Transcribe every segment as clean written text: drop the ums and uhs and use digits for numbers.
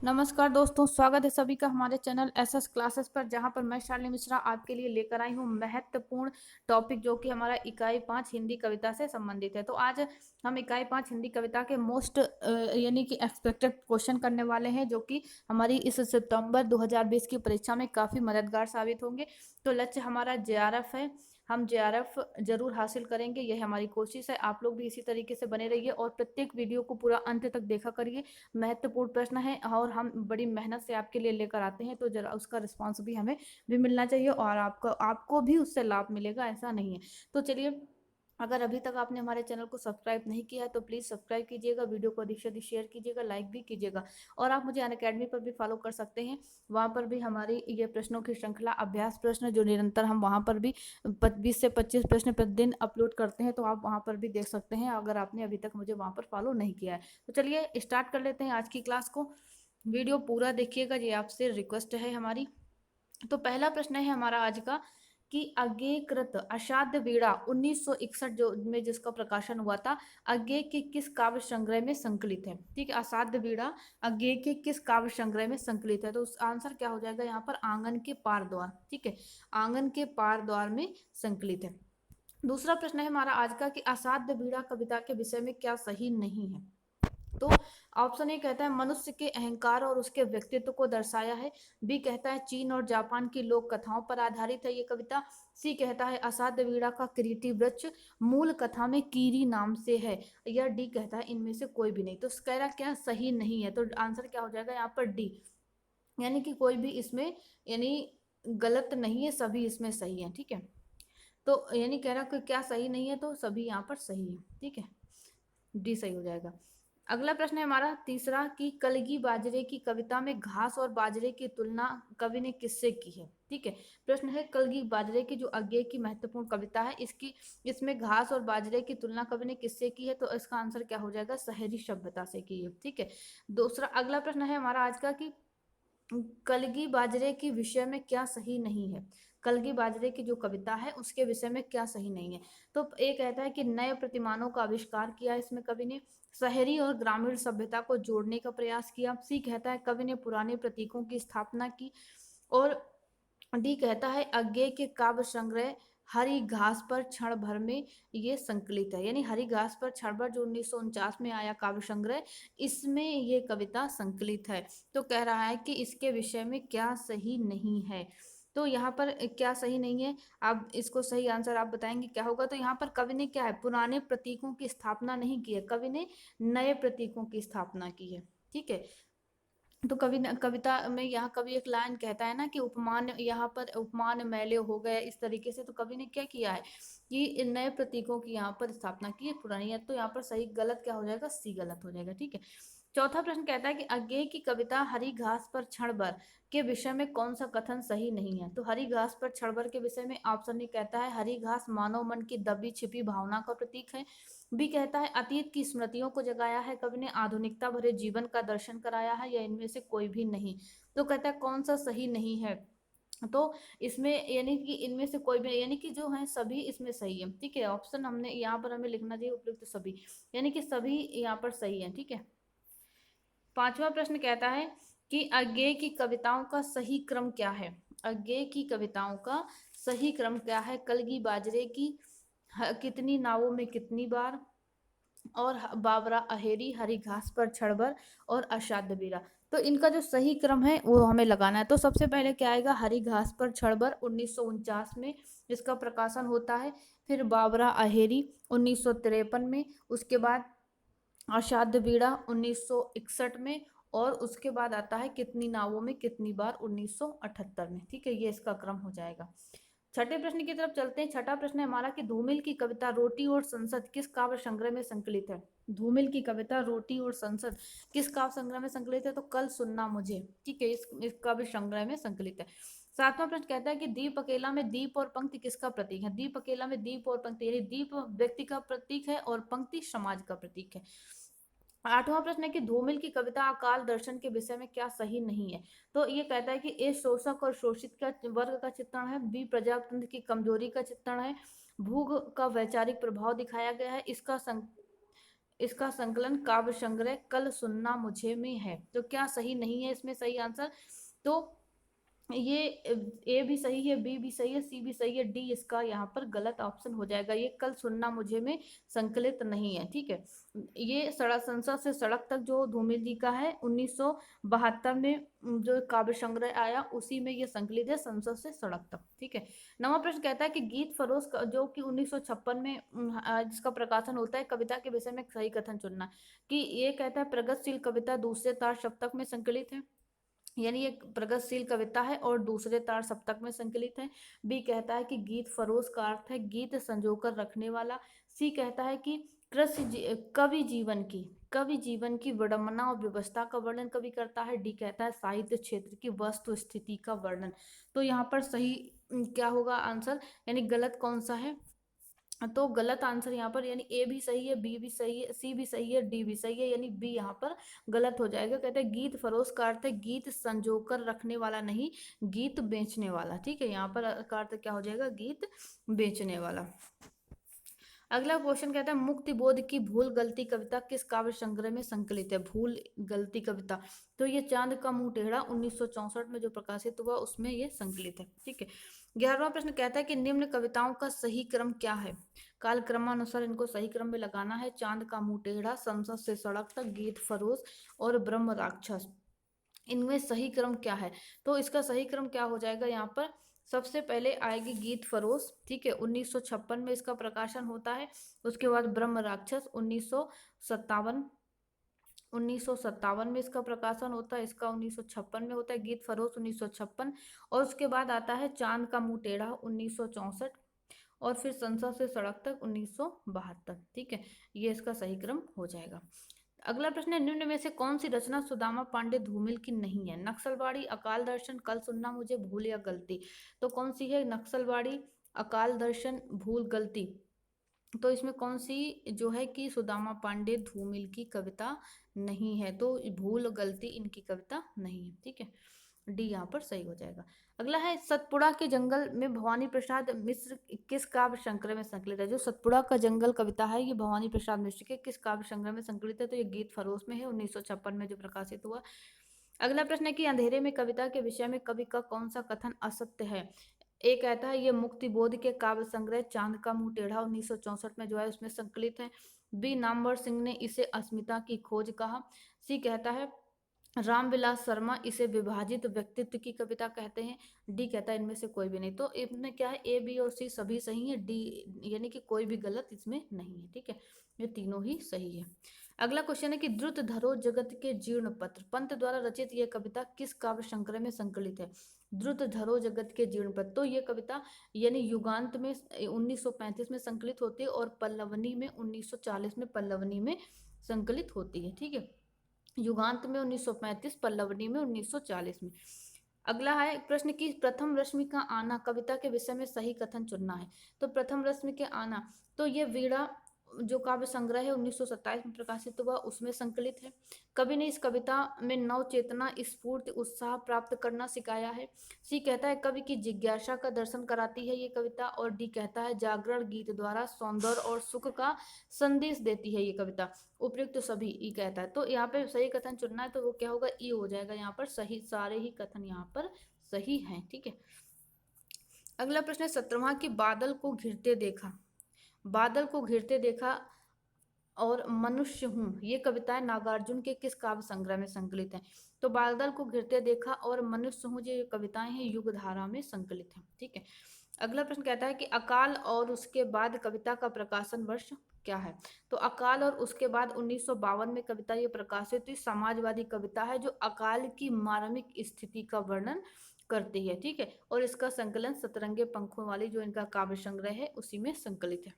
नमस्कार दोस्तों, स्वागत है सभी का हमारे चैनल एसएस क्लासेस पर, जहां पर मैं शालिनी मिश्रा आपके लिए लेकर आई हूं महत्वपूर्ण टॉपिक, जो कि हमारा इकाई 5 हिंदी कविता से संबंधित है। तो आज हम इकाई 5 हिंदी कविता के मोस्ट यानी कि एक्सपेक्टेड क्वेश्चन करने वाले हैं, जो कि हमारी इस सितंबर 2020 की परीक्षा में काफ़ी मददगार साबित होंगे। तो लक्ष्य हमारा जेआरएफ है, हम जेआरएफ जरूर हासिल करेंगे, यह हमारी कोशिश है। आप लोग भी इसी तरीके से बने रहिए और प्रत्येक वीडियो को पूरा अंत तक देखा करिए। महत्वपूर्ण प्रश्न है और हम बड़ी मेहनत से आपके लिए लेकर आते हैं, तो जरा उसका रिस्पांस भी हमें भी मिलना चाहिए और आपको आपको भी उससे लाभ मिलेगा, ऐसा नहीं है। तो चलिए, अगर अभी तक आपने हमारे चैनल को सब्सक्राइब नहीं किया है तो प्लीज़ सब्सक्राइब कीजिएगा, वीडियो को अधिक से अधिक शेयर कीजिएगा, लाइक भी कीजिएगा। और आप मुझे अनअकैडमी पर भी फॉलो कर सकते हैं, वहाँ पर भी हमारी ये प्रश्नों की श्रृंखला अभ्यास प्रश्न जो निरंतर हम वहाँ पर भी 20 से 25 प्रश्न प्रतिदिन अपलोड करते हैं, तो आप वहाँ पर भी देख सकते हैं, अगर आपने अभी तक मुझे वहाँ पर फॉलो नहीं किया है। तो चलिए स्टार्ट कर लेते हैं आज की क्लास को। वीडियो पूरा देखिएगा, ये आपसे रिक्वेस्ट है हमारी। तो पहला प्रश्न है हमारा आज का कि अज्ञेयकृत अषाढ्य वीणा 1961 जो में जिसका प्रकाशन हुआ था, अज्ञेय के किस काव्य संग्रह में संकलित है। ठीक है, अषाढ्य वीणा अज्ञेय के किस काव्य संग्रह में संकलित है। तो उस आंसर क्या हो जाएगा यहाँ पर, आंगन के पार द्वार। ठीक है, आंगन के पार द्वार में संकलित है। दूसरा प्रश्न है हमारा आज का कि असाध्य बीड़ा कविता के विषय में क्या सही नहीं है। तो ऑप्शन ए कहता है मनुष्य के अहंकार और उसके व्यक्तित्व को दर्शाया है। बी कहता है चीन और जापान की लोक कथाओं पर आधारित है ये कविता। सी कहता है असाध्य वीड़ा का किरीटी वृक्ष मूल कथा में कीरी नाम से है। या डी कहता है इनमें से कोई भी नहीं। तो कह रहा क्या सही नहीं है, तो आंसर क्या हो जाएगा यहाँ पर डी, यानी कि कोई भी इसमें यानी गलत नहीं है, सभी इसमें सही है। ठीक है, तो यानी कह रहा कि क्या सही नहीं है, तो सभी यहाँ पर सही है। ठीक है, डी सही हो जाएगा। अगला प्रश्न है हमारा तीसरा कि कलगी बाजरे की कविता में घास और बाजरे की तुलना कवि ने किससे की है। ठीक है, प्रश्न है कलगी बाजरे की जो अज्ञेय की महत्वपूर्ण कविता है, इसमें घास और बाजरे की तुलना कवि ने किससे की है। तो इसका आंसर क्या हो जाएगा, शहरी सभ्यता से की है। ठीक है, दूसरा अगला प्रश्न है हमारा आज का कि कलगी बाजरे के विषय में क्या सही नहीं है। कलगी बाजरे की जो कविता है उसके विषय में क्या सही नहीं है। तो ए कहता है कि नए प्रतिमानों का आविष्कार किया इसमें कवि ने, शहरी और ग्रामीण सभ्यता को जोड़ने का प्रयास किया। सी कहता है कवि ने पुराने प्रतीकों की स्थापना की। और डी कहता है अज्ञेय के काव्य संग्रह हरी घास पर क्षण भर में ये संकलित है, यानी हरी घास पर क्षण भर जो 1949 में आया काव्य संग्रह, इसमें ये कविता संकलित है। तो कह रहा है कि इसके विषय में क्या सही नहीं है। तो यहाँ पर क्या सही नहीं है, आप इसको सही आंसर आप बताएंगे क्या होगा। तो यहाँ पर कवि ने क्या है, पुराने प्रतीकों की स्थापना नहीं की है, कवि ने नए प्रतीकों की स्थापना की है। ठीक है, तो कवि कविता में यहाँ कवि एक लाइन कहता है ना कि उपमान, यहाँ पर उपमान मैले हो गए इस तरीके से। तो कवि ने क्या किया है कि इन नए प्रतीकों की यहाँ पर स्थापना की है, पुरानी है। तो यहाँ पर सही गलत क्या हो जाएगा, सी गलत हो जाएगा। ठीक है, चौथा प्रश्न कहता है कि अज्ञेय की कविता हरी घास पर क्षण भर के विषय में कौन सा कथन सही नहीं है। तो हरी घास पर क्षण भर के विषय में ऑप्शन ए कहता है हरी घास मानव मन की दबी छिपी भावना का प्रतीक है। बी कहता है अतीत की स्मृतियों को जगाया है कवि ने, आधुनिकता भरे जीवन का दर्शन कराया है, या इनमें से कोई भी नहीं। तो कहता है कौन सा सही नहीं है। तो इसमें यानी कि इनमें से कोई भी, यानी कि जो है सभी इसमें सही है। ठीक है, ऑप्शन हमने यहाँ पर हमें लिखना चाहिए उपयुक्त सभी, यानी कि सभी यहाँ पर सही है। ठीक है, पांचवा प्रश्न कहता है कि अज्ञेय की कविताओं का सही क्रम क्या है। अज्ञेय की कविताओं का सही क्रम क्या है। कलगी बाजरे की कितनी नावों में कितनी बार, और बाबरा अहेरी हरी घास पर छड़बर, और अषाढ्य बीरा। तो इनका जो सही क्रम है वो हमें लगाना है। तो सबसे पहले क्या आएगा, हरी घास पर छड़बर 1949 में इसका प्रकाशन होता है। फिर बाबरा अहेरी 1953 में, उसके बाद अषाढ्य बीड़ा 1961 में, और उसके बाद आता है कितनी नावों में कितनी बार 1978 में। ठीक है, ये इसका क्रम हो जाएगा। छठे प्रश्न की तरफ चलते हैं। छठा प्रश्न है हमारा कि धूमिल की कविता रोटी और संसद किस काव्य संग्रह में संकलित है। धूमिल की कविता रोटी और संसद किस काव्य संग्रह में संकलित है। तो कल सुनना मुझे। ठीक है, इस काव्य संग्रह में संकलित है। सातवां प्रश्न कहता है कि दीप अकेला में दीप और पंक्ति किसका प्रतीक है। दीप अकेला में दीप और पंक्ति, यानी दीप व्यक्ति का प्रतीक है और पंक्ति समाज का प्रतीक है। आठवां प्रश्न है कि धूमिल की कविता अकाल दर्शन के विषय में क्या सही नहीं है। तो ये कहता है कि ए शोषक और शोषित का वर्ग का चित्रण है। बी प्रजातंत्र की कमजोरी का चित्रण है। भूख का वैचारिक प्रभाव दिखाया गया है। इसका संकलन काव्य संग्रह कल सुनना मुझे में है। तो क्या सही नहीं है इसमें सही आंसर? तो ये ए भी सही है, बी भी सही है, सी भी सही है, डी इसका यहाँ पर गलत ऑप्शन हो जाएगा। ये कल सुनना मुझे में संकलित नहीं है। ठीक है, ये सड़क संसद से सड़क तक जो धूमिल जी का है 1972 में जो काव्य संग्रह आया उसी में ये संकलित है, संसद से सड़क तक। ठीक है, नवा प्रश्न कहता है कि गीत फरोश जो कि 1956 में जिसका प्रकाशन होता है, कविता के विषय में सही कथन चुनना। कि ये कहता है प्रगतिशील कविता दूसरे तार सप्तक में संकलित है, यानी ये प्रगतिशील कविता है और दूसरे तार सप्तक में संकलित है। बी कहता है कि गीत फरोश का अर्थ है गीत संजोकर रखने वाला। सी कहता है कि कवि जीवन की विडंबना और व्यवस्था का वर्णन कवि करता है। डी कहता है साहित्य क्षेत्र की वस्तु स्थिति का वर्णन। तो यहाँ पर सही क्या होगा आंसर, यानी गलत कौन सा है? तो गलत आंसर यहाँ पर, यानी ए भी सही है, बी भी सही है, सी भी सही है, डी भी सही है, यानी बी यहाँ पर गलत हो जाएगा। कहते हैं गीत फरोश का अर्थ है गीत संजोकर रखने वाला, नहीं गीत बेचने वाला। ठीक है, यहाँ पर का अर्थ क्या हो जाएगा, गीत बेचने वाला। अगला क्वेश्चन कहता है मुक्ति बोध की भूल गलती कविता किस काव्य संग्रह में संकलित है? भूल गलती कविता, तो ये चांद का मुंह टेढ़ा 1964 में जो प्रकाशित हुआ उसमें ये संकलित है। ठीक है, 11वां प्रश्न कहता है कि निम्न कविताओं का सही क्रम क्या है? काल क्रमानुसार इनको सही क्रम में लगाना है। चांद का मुंह टेढ़ा, संसद से सड़क तक, गीत फरोश और ब्रह्म राक्षस, इनमें सही क्रम क्या है? तो इसका सही क्रम क्या हो जाएगा, यहाँ पर सबसे पहले आएगी गीत फरोश। ठीक है, 1956 में इसका प्रकाशन होता है। उसके बाद ब्रह्म राक्षस 1957 में इसका प्रकाशन होता है, इसका 1956 में होता है। गीत फरोश 1956, और उसके बाद आता है चांद का मुंह टेढ़ा 1964, और फिर संसद से सड़क तक 1972। ठीक है, ये इसका सही क्रम हो जाएगा। अगला प्रश्न है निम्न में से कौन सी रचना सुदामा पांडे धूमिल की नहीं है? नक्सलवाड़ी, अकाल दर्शन, कल सुनना मुझे, भूल या गलती। तो कौन सी है? नक्सलवाड़ी, अकाल दर्शन, भूल, गलती। तो इसमें कौन सी जो है कि सुदामा पांडे धूमिल की कविता नहीं है? तो भूल गलती इनकी कविता नहीं है। ठीक है, डी यहाँ पर सही हो जाएगा। अगला है सतपुड़ा के जंगल में भवानी प्रसाद मिश्र किस काव्य संग्रह में संकलित है? जो सतपुड़ा का जंगल कविता है ये भवानी प्रसाद मिश्र के किस काव्य संग्रह में संकलित है? तो ये गीत फरोश में है, 1956 में जो प्रकाशित हुआ। अगला प्रश्न है कि अंधेरे में कविता के विषय में कवि का कौन सा कथन असत्य है? ए कहता है ये मुक्ति बोध के काव्य संग्रह चांद का मुंह टेढ़ा 1964 में जो है उसमें संकलित है। बी नामवर सिंह ने इसे अस्मिता की खोज कहा। सी कहता है रामविलास शर्मा इसे विभाजित व्यक्तित्व की कविता कहते हैं। डी कहता है इनमें से कोई भी नहीं। तो इसमें क्या है, ए बी और सी सभी सही है, डी यानी कि कोई भी गलत इसमें नहीं है। ठीक है, ये तीनों ही सही है। अगला क्वेश्चन है कि द्रुत धरो जगत के जीर्ण पत्र पंत द्वारा रचित यह कविता किस काव्य संग्रह में संकलित है? द्रुत धरो जगत के जीर्ण पत्र, तो ये कविता यानी युगांत में 1935 में संकलित होती है और पल्लवनी में 1940 में पल्लवनी में संकलित होती है। ठीक है, युगांत में 1935, पल्लवनी में 1940 में। अगला है प्रश्न की प्रथम रश्मि का आना कविता के विषय में सही कथन चुनना है। तो प्रथम रश्मि के आना, तो ये वीणा जो काव्य संग्रह है 1927 में प्रकाशित हुआ उसमें संकलित है। कवि ने इस कविता में नव चेतना स्फूर्ति उत्साह प्राप्त करना सिखाया है। सी कहता है कवि की जिज्ञासा का दर्शन कराती है ये कविता, और डी कहता है जागरण गीत द्वारा सौंदर्य और सुख का संदेश देती है ये कविता। उपयुक्त सभी ई कहता है। तो यहाँ पे सही कथन चुनना है, तो वो क्या होगा, ई हो जाएगा। यहाँ पर सही सारे ही कथन यहाँ पर सही हैं। ठीक है, अगला प्रश्न है 17वां की बादल को घिरते देखा, बादल को घिरते देखा और मनुष्य हूँ ये कविताएं नागार्जुन के किस काव्य संग्रह में संकलित हैं? तो बादल को घिरते देखा और मनुष्य हूँ ये कविताएं हैं युग धारा में संकलित हैं। ठीक है, अगला प्रश्न कहता है कि अकाल और उसके बाद कविता का प्रकाशन वर्ष क्या है? तो अकाल और उसके बाद 1952 में कविता ये प्रकाशित हुई। समाजवादी कविता है जो अकाल की मार्मिक स्थिति का वर्णन करती है। ठीक है, और इसका संकलन सतरंगे पंखों वाली जो इनका काव्य संग्रह है उसी में संकलित है।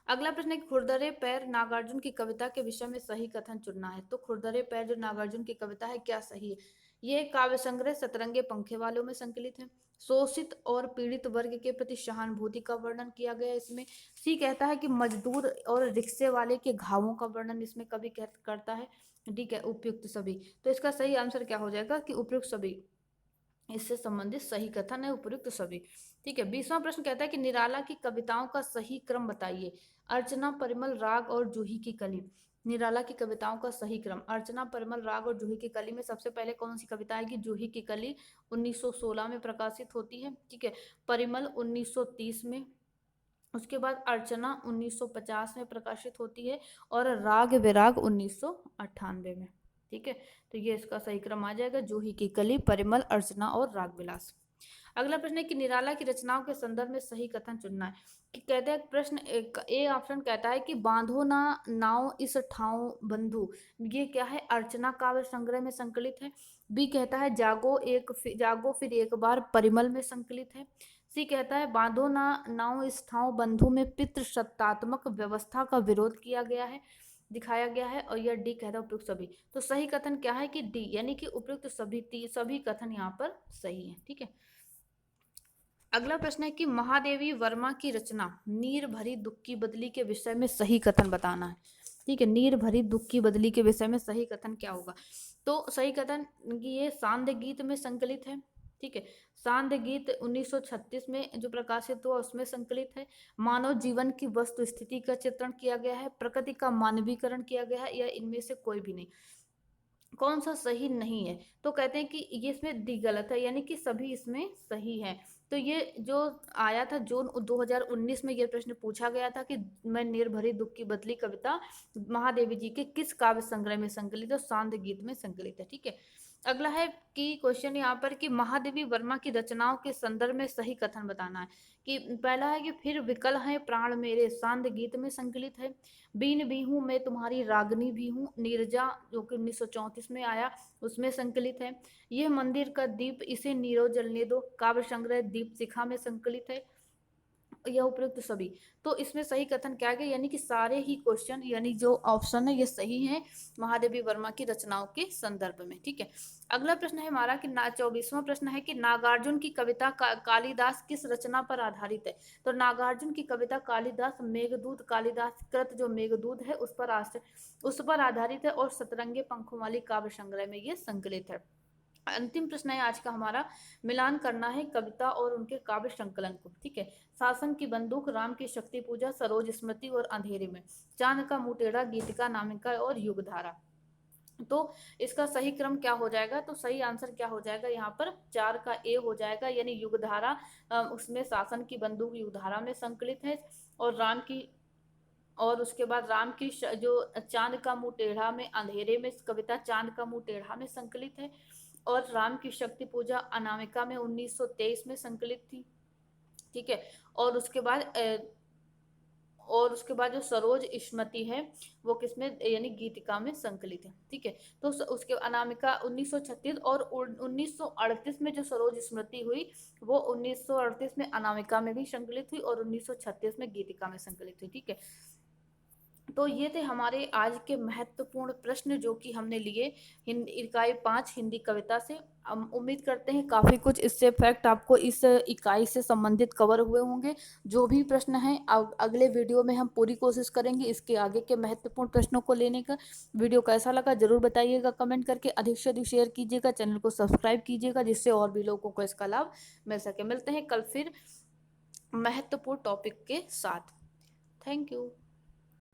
अगला प्रश्न है खुरदरे पैर नागार्जुन की कविता के विषय में सही कथन चुनना है। तो खुरदरे पैर जो नागार्जुन की कविता है क्या सही है? ये काव्य संग्रह सतरंगे पंखे वालों में संकलित है। शोषित और पीड़ित वर्ग के प्रति सहानुभूति का वर्णन किया गया इसमें। सी कहता है कि मजदूर और रिक्शे वाले के घावों का वर्णन इसमें कवि करता है। डी है उपयुक्त सभी। तो इसका सही आंसर क्या हो जाएगा कि उपयुक्त सभी, इससे संबंधित सही कथन है उपयुक्त सभी। ठीक है। 20वां प्रश्न कहता है कि निराला की कविताओं का सही क्रम बताइए। अर्चना, परिमल, राग और जूही की कली। निराला की कविताओं का सही क्रम। अर्चना, परिमल, राग और जूही की कली में सबसे पहले कौन सी कविता आएगी? जूही की कली 1916 में प्रकाशित होती है। ठीक है। परिमल 1930 में। उसके बाद अर्चना 1950 में प्रकाशित होती है और राग विराग 1998 में। ठीक है। तो ये इसका सही क्रम आ जाएगा, जूही की कली, परिमल, अर्चना और राग विलास। अगला प्रश्न है कि निराला की रचनाओं के संदर्भ में सही कथन चुनना है। कि कहते हैं प्रश्न ए ऑप्शन कहता है कि बांधो ना नाव इस ठाव बंधु, ये क्या है? अर्चना काव्य संग्रह में संकलित है। बी कहता है जागो फिर एक बार, परिमल में संकलित है। सी कहता है बांधो ना नाव इस ठाव बंधु में पितृसत्तात्मक व्यवस्था का विरोध किया गया है, दिखाया गया है। और यह डी कहता है उपयुक्त सभी। तो सही कथन क्या है? कि डी, यानी कि उपयुक्त सभी कथन यहाँ पर सही है। ठीक है। अगला प्रश्न है कि महादेवी वर्मा की रचना नीर भरी दुख की बदली के विषय में सही कथन बताना है। ठीक है। नीर भरी दुख की बदली के विषय में सही कथन क्या होगा? तो सही कथन कि ये सांध्य गीत में संकलित है। ठीक है। सांध्य गीत 1936 में जो प्रकाशित हुआ उसमें संकलित है। मानव जीवन की वस्तु स्थिति का चित्रण किया गया है, प्रकृति का मानवीकरण किया गया है, या इनमें से कोई भी नहीं। कौन सा सही नहीं है? तो कहते हैं कि ये इसमें दी गलत है, यानी कि सभी इसमें सही है। तो ये जो आया था जून 2019 में, ये प्रश्न पूछा गया था कि मैं निर्भरी दुख की बदली कविता महादेवी जी के किस काव्य संग्रह में संकलित है? सांध्य गीत में संकलित है। ठीक है। अगला है कि क्वेश्चन यहाँ पर कि महादेवी वर्मा की रचनाओं के संदर्भ में सही कथन बताना है। कि पहला है कि फिर विकल है प्राण मेरे, सांध्य गीत में संकलित है। बीन भी हूँ मैं तुम्हारी रागनी भी हूँ, नीरजा जो कि 1934 में आया उसमें संकलित है। यह मंदिर का दीप इसे नीरो जलने दो, काव्य संग्रह दीप शिखा में संकलित है। यह उपयुक्त सभी। तो इसमें सही कथन क्या है? यानी कि सारे ही क्वेश्चन, यानी जो ऑप्शन है ये सही है महादेवी वर्मा की रचनाओं के संदर्भ में। ठीक है। अगला प्रश्न है हमारा कि 24वां प्रश्न है कि नागार्जुन की कविता कालिदास किस रचना पर आधारित है? तो नागार्जुन की कविता कालिदास मेघदूत, कालिदास कृत जो मेघदूत है उस पर आधारित है और सतरंगे पंखों वाली काव्य संग्रह में ये संकलित है। अंतिम प्रश्न है आज का हमारा, मिलान करना है कविता और उनके काव्य संकलन को। ठीक है। शासन की बंदूक, राम की शक्ति पूजा, सरोज स्मृति और अंधेरे में, चांद का मुंह टेढ़ा, गीतिका, नामिका और युगधारा। तो इसका सही क्रम क्या हो जाएगा? तो सही आंसर क्या हो जाएगा यहाँ पर? 4 का ए हो जाएगा, यानी युगधारा। उसमें शासन की बंदूक युगधारा में संकलित है। और राम की और उसके बाद जो चांद का मुंह टेढ़ा में, अंधेरे में कविता चांद का मुंह टेढ़ा में संकलित है। और राम की शक्ति पूजा अनामिका में 1923 में संकलित थी। ठीक है। और उसके बाद जो सरोज स्मृति है वो किसमें, यानी गीतिका में संकलित है। ठीक है। तो उसके अनामिका 1936 और 1938 में जो सरोज स्मृति हुई वो 1938 में अनामिका में भी संकलित हुई और 1936 में गीतिका में संकलित हुई। ठीक है। तो ये थे हमारे आज के महत्वपूर्ण प्रश्न जो कि हमने लिए इकाई 5 हिंदी कविता से। हम उम्मीद करते हैं काफ़ी कुछ इससे फैक्ट आपको इस इकाई से संबंधित कवर हुए होंगे। जो भी प्रश्न हैं अगले वीडियो में हम पूरी कोशिश करेंगे इसके आगे के महत्वपूर्ण प्रश्नों को लेने का। वीडियो कैसा लगा जरूर बताइएगा कमेंट करके, अधिक से अधिक शेयर कीजिएगा, चैनल को सब्सक्राइब कीजिएगा जिससे और भी लोगों को इसका लाभ मिल सके। मिलते हैं कल फिर महत्वपूर्ण टॉपिक के साथ। Thank you.